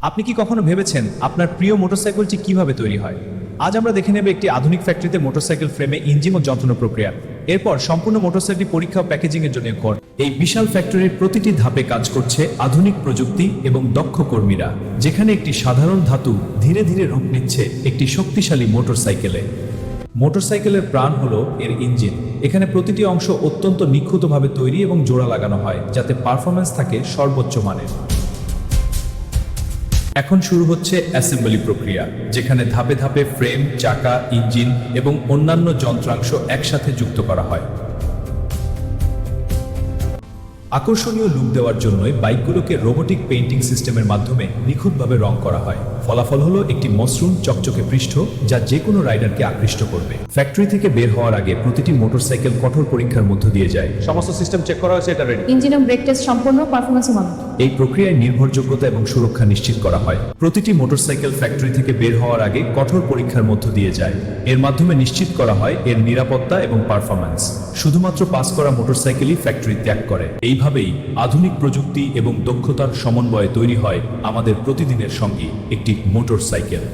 আপনি কি কখনো ভেবেছেন আপনার প্রিয় মোটরসাইকেলটি কিভাবে তৈরি হয়? আজ আমরা দেখে নেব একটি আধুনিক ফ্যাক্টরিতে মোটরসাইকেল ফ্রেমে ইঞ্জিন ও যন্ত্রণা প্রক্রিয়া। এরপর সম্পূর্ণ মোটরসাইকেলটি পরীক্ষা ও প্যাকেজিং এর জন্য কর। এই বিশাল ফ্যাক্টরির প্রতিটি ধাপে কাজ করছে আধুনিক প্রযুক্তি এবং দক্ষ কর্মীরা, যেখানে একটি সাধারণ ধাতু ধীরে ধীরে রূপ নিচ্ছে একটি শক্তিশালী মোটরসাইকেলে। মোটরসাইকেলের প্রাণ হলো এর ইঞ্জিন। এখানে প্রতিটি অংশ অত্যন্ত নিখুঁতভাবে তৈরি এবং জোড়া লাগানো হয়, যাতে পারফরম্যান্স থাকে সর্বোচ্চ মানের। এখন শুরু হচ্ছে অ্যাসেম্বলি প্রক্রিয়া, যেখানে ধাপে ধাপে ফ্রেম, চাকা, ইঞ্জিন এবং অন্যান্য যন্ত্রাংশ একসাথে যুক্ত করা হয়। আকর্ষণীয় লুক দেওয়ার জন্যই বাইকগুলোকে রোবোটিক পেইন্টিং সিস্টেমের মাধ্যমে নিখুঁতভাবে রং করা হয়। ফলাফল হলো একটি মসৃণ চকচকে পৃষ্ঠ, যা যে কোনো রাইডারকে আকৃষ্ট করবে। ফ্যাক্টরি থেকে বের হওয়ার আগে প্রতিটি মোটরসাইকেল কঠোর পরীক্ষার মধ্য দিয়ে যায়। সমস্ত সিস্টেম চেক করা হয়েছে, এটা রেডি। ইঞ্জিন এবং ব্রেক টেস্ট সম্পূর্ণ, পারফরম্যান্সও মানো। এই প্রক্রিয়ায় নির্ভরযোগ্যতা এবং সুরক্ষা নিশ্চিত করা হয়। প্রতিটি মোটরসাইকেল ফ্যাক্টরি থেকে বের হওয়ার আগে কঠোর পরীক্ষার মধ্য দিয়ে যায়। এর মাধ্যমে নিশ্চিত করা হয় এর নিরাপত্তা এবং পারফরম্যান্স। শুধুমাত্র পাস করা মোটরসাইকেলই ফ্যাক্টরি ত্যাগ করে। এইভাবেই আধুনিক প্রযুক্তি এবং দক্ষতার সমন্বয়ে তৈরি হয় আমাদের প্রতিদিনের সঙ্গী একটি মোটরসাইকেল।